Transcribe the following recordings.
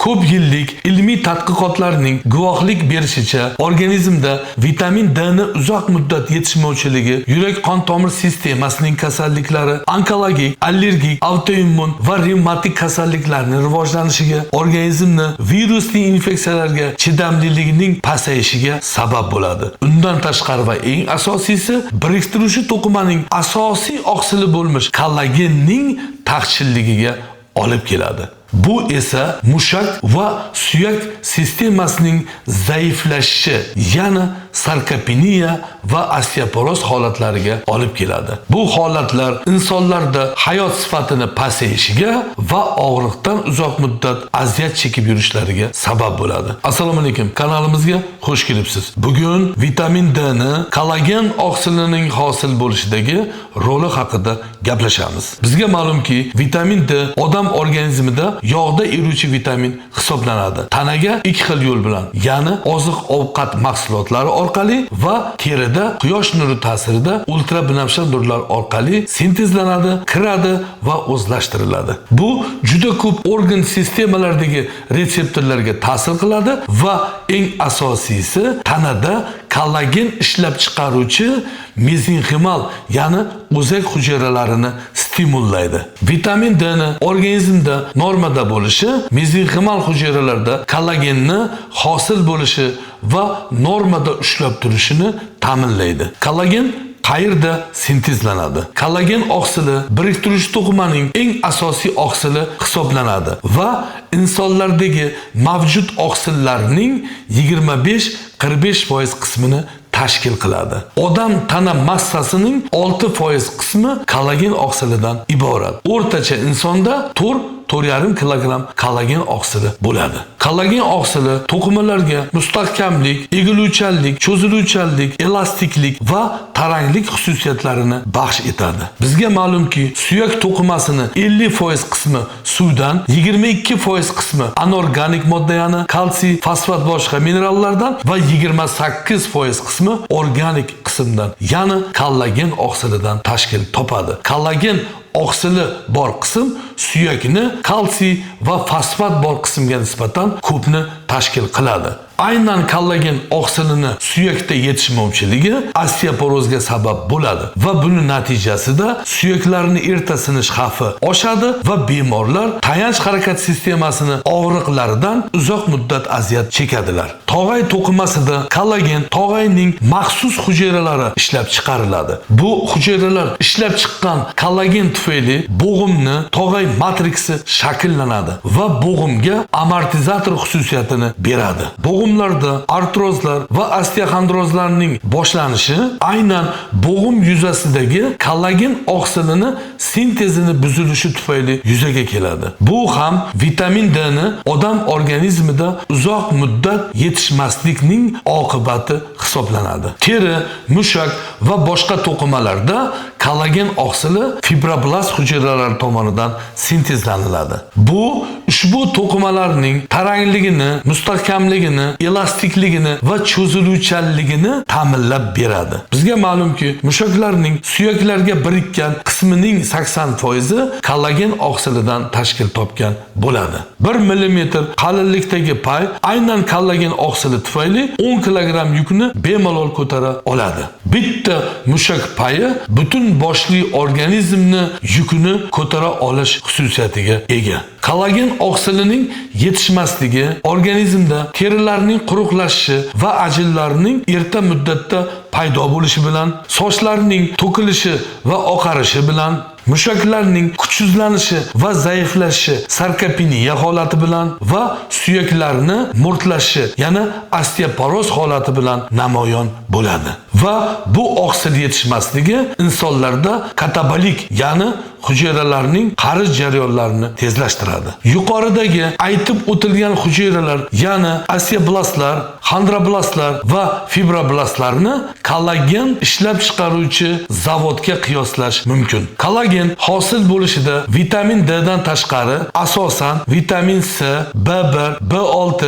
Ko'p yillik ilmiy tadqiqotlarning guvohlik berishicha, organizmda vitamin D ni uzoq muddat yetishmovchiligi yurak qon tomir sistemasining kasalliklari, onkologik, allergik, autoimmun va revmatik kasalliklarning rivojlanishiga, organizmni virusli infeksiyalarga chidamliligining pasayishiga sabab bo'ladi. Undan tashqari va eng asosiysi, biriktiruvchi to'qimaning asosiy oqsili bo'lmish kollagenning taqchilligiga olib keladi. Bu esa mushak va suyak sistemasining zaiflashishi, ya'ni sarkopeniya va osteoporoz holatlariga olib keladi. Bu holatlar insonlarda hayot sifatini pasayishiga va og'riqdan uzoq muddat aziyat chekib yurishlariga sabab bo'ladi. Assalomu alaykum, kanalimizga xush kelibsiz. Bugun vitamin D ni kollagen oqsilining hosil bo'lishidagi roli haqida gaplashamiz. Bizga ma'lumki, vitamin D odam organizmida yog'da eruvchi vitamin hisoblanadi. Tanaga ikki xil yo'l bilan, ya'ni oziq-ovqat mahsulotlari orqali va terida quyosh nuri ta'sirida ultrabinafsha nurlar orqali sintezlanadi, kiradi va o'zlashtiriladi. Bu juda ko'p organ sistemalaridagi retseptorlarga ta'sir qiladi va eng asosiysi tanada kollagen ishlab chiqaruvchi mezenximal, ya'ni o'zak hujayralarini stimullaydi. Vitamin D ni organizmda normada bo'lishi mezenximal hujayralarda kollagenni hosil bo'lishi va normada ushlab turishini ta'minlaydi. Kollagen qayerda sintezlanadi? Kollagen oqsili biriktiruvchi to'qimaning eng asosiy oqsili hisoblanadi va insonlardagi mavjud oqsillarning 25-45% qismini tashkil qiladi. Odam tana massasining 6% qismi kollagen oqsilidan iborat. O'rtacha insonda 4-4,5 kilogramm kollagen oqsili bo'ladi. Kollagen oqsili to'qimalarga mustahkamlik, egiluvchanlik, cho'ziluvchanlik, elastiklik va taranglik xususiyatlarini baxsh etadi. Bizga ma'lumki, suyak to'qimasini 50% qismi suvdan, 22% qismi anorganik modda, ya'ni kalsiy, fosfat boshqa minerallardan va 28% qismi organik qismdan, ya'ni kollagen oqsilidan tashkil topadi. Kollagen oqsili bor qism suyakni kalsiy va fosfat bor qismga nisbatan ko'pni tashkil qiladi. Aynan kollagen oqsilini suyakda yetishmovchiligi osteoporozga sabab bo'ladi va buning natijasida suyaklarning erta sinish xavfi oshadi va bemorlar tayanch harakat sistemasini og'riqlaridan uzoq muddat aziyat chekadilar. Tog'ay to'qimasida kollagen tog'ayning maxsus hujayralari ishlab chiqariladi. Bu hujayralar ishlab chiqqan kollagen tufayli bo'g'imni tog'ay matriksi shakllanadi va bo'g'imga amortizator xususiyatini beradi. Bo'g'imlarda artrozlar va osteoxondrozlarning boshlanishi aynan bo'g'im yuzasidagi kollagen oqsilini sintezini buzilishi tufayli yuzaga keladi. Bu ham vitamin D ni odam organizmida uzoq muddat yetishmaslikning oqibati hisoblanadi. Teri, mushak va boshqa to'qimalarda kollagen oqsili fibroblast hujayralari tomonidan sintezlaniladi. Bu ushbu to'qimalarning tarangligini, mustahkamligini, elastikligini va cho'ziluvchanligini ta'minlab beradi. Bizga ma'lumki, mushaklarning suyaklarga birikkan qismining 80% kollagen oqsilidan tashkil topgan bo'ladi. 1 mm qalinlikdagi pay aynan kollagen oqsili tufayli 10 kilogramm yukni bemalol ko'tara oladi. Bitta mushak payi butun boshli organizmni yukini ko'tara olish xususiyatiga ega. Kollagen oqsilining yetishmasligi organizmda terilarning quruqlashishi va ajinlarning erta muddatda paydo bo'lishi bilan, sochlarning to'kilishi va oqarishi bilan, mushaklarning kuchsizlanishi va zaiflashishi sarkopeniya holati bilan va suyaklarni mo'rtlashishi, ya'ni osteoporoz holati bilan namoyon bo'ladi. Va bu oqsil yetishmasligi insonlarda katabolik, ya'ni hujayralarning qarish jarayonlarini tezlashtiradi. Yuqoridagi aytib o'tilgan hujayralar, ya'ni osteoblastlar, xondroblastlar va fibroblastlarni kollagen ishlab chiqaruvchi zavodga qiyoslash mumkin. Kollagen hosil bo'lishida vitamin D dan tashqari asosan vitamin C, B1, B6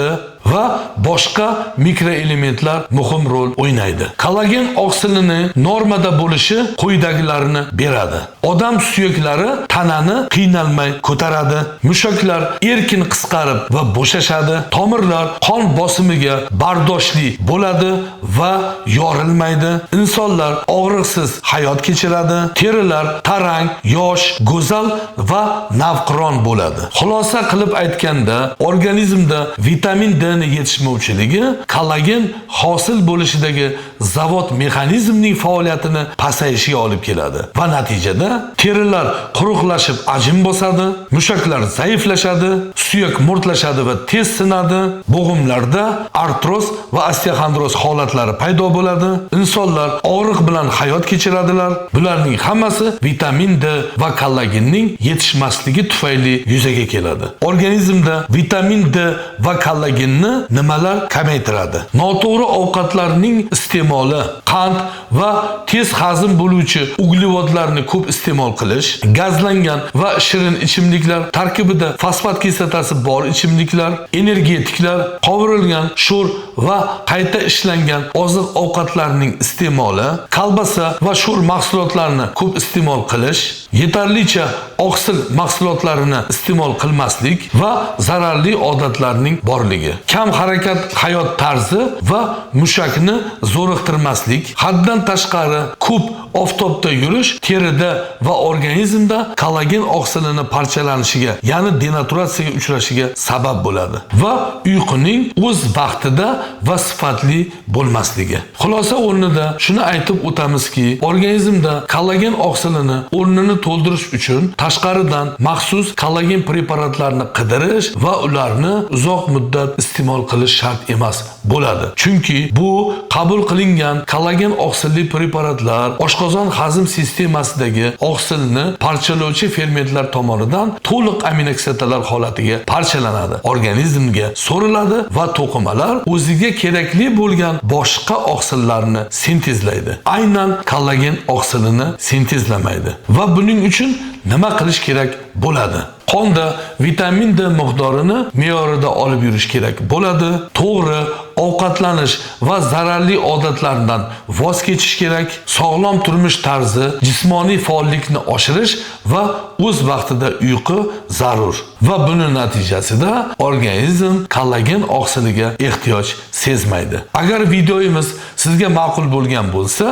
va boshqa mikroelementlar muhim rol o'ynaydi. Kollagen oksilini normada bo'lishi quyidagilarni beradi. Odam suyaklari tanani qiynalmay ko'taradi. Mushaklar erkin qisqarib va bo'shashadi. Tomirlar qon bosimiga bardoshli bo'ladi va yorilmaydi. Insonlar og'riqsiz hayot kechiradi. Terilar tarang, yosh, go'zal va navqiron bo'ladi. Xulosa qilib aytganda, organizmda vitamin D ni yetishmovchiligi kollagen hosil bo'lishidagi zavod mexanizmining faoliyatini pasayishiga olib keladi va natijada terilar quruqlashib ajin bosadi, mushaklar zaiflashadi, suyak mo'rtlashadi va tez sinadi, bo'g'imlarda artroz va osteoxondroz holatlari paydo bo'ladi. Insonlar og'riq bilan hayot kechiradilar. Bularning hammasi vitamin D va kollagenning yetishmasligi tufayli yuzaga keladi. Organizmda vitamin D va kollagenni nimalar kamaytiradi? Noto'g'ri ovqatlarning iste'moli, qand va tez hazm bo'luvchi uglevodlarni ko'p iste'mol qilish, gazlangan va shirin ichimliklar, tarkibida fosfat kislotasi bor ichimliklar, energetiklar, qovurilgan, sho'r va qayta ishlangan oziq-ovqatlarning iste'moli, kolbasa va sho'r mahsulotlarni ko'p iste'mol qilish, yetarlicha oksil mahsulotlarini iste'mol qilmaslik va zararli odatlarning borligi, kam harakat hayot tarzi va mushakni zo'riqtirmaslik, haddan tashqari ko'p oftobda yurish terida va organizmda kollagen oksilini parchalanishiga, ya'ni denaturatsiyaga uchrashiga sabab bo'ladi va uyquning o'z vaqtida va sifatli bo'lmasligi. Xulosa o'rnida shuni aytib o'tamizki, organizmda kollagen oksilini o'rnini to'ldirish uchun tashqaridan maxsus kollagen preparatlarini qidirish va ularni uzoq muddat iste'mol qilish shart emas bo'ladi. Chunki bu qabul qilingan kollagen oksilli preparatlar oshqozon hazm sistemasidagi oksilni parchalovchi fermentlar tomonidan to'liq aminokislotalar holatiga parchalanadi, organizmga so'riladi va to'qimalar o'ziga kerakli bo'lgan boshqa oksillarni sintezlaydi. Aynan kollagen oksilini sintezlamaydi va buning uchun nima qilish kerak bo'ladi? Qonda vitamin D miqdorini me'yorida olib yurish kerak bo'ladi. To'g'ri ovqatlanish va zararli odatlardan voz kechish kerak. Sog'lom turmush tarzi, jismoniy faollikni oshirish va o'z vaqtida uyqu zarur. Va buning natijasida organizm kollagen oksiliga ehtiyoj sezmaydi. Agar videomiz sizga ma'qul bo'lgan bo'lsa,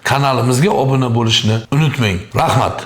kanalimizga obuna bo'lishni unutmang. Rahmat.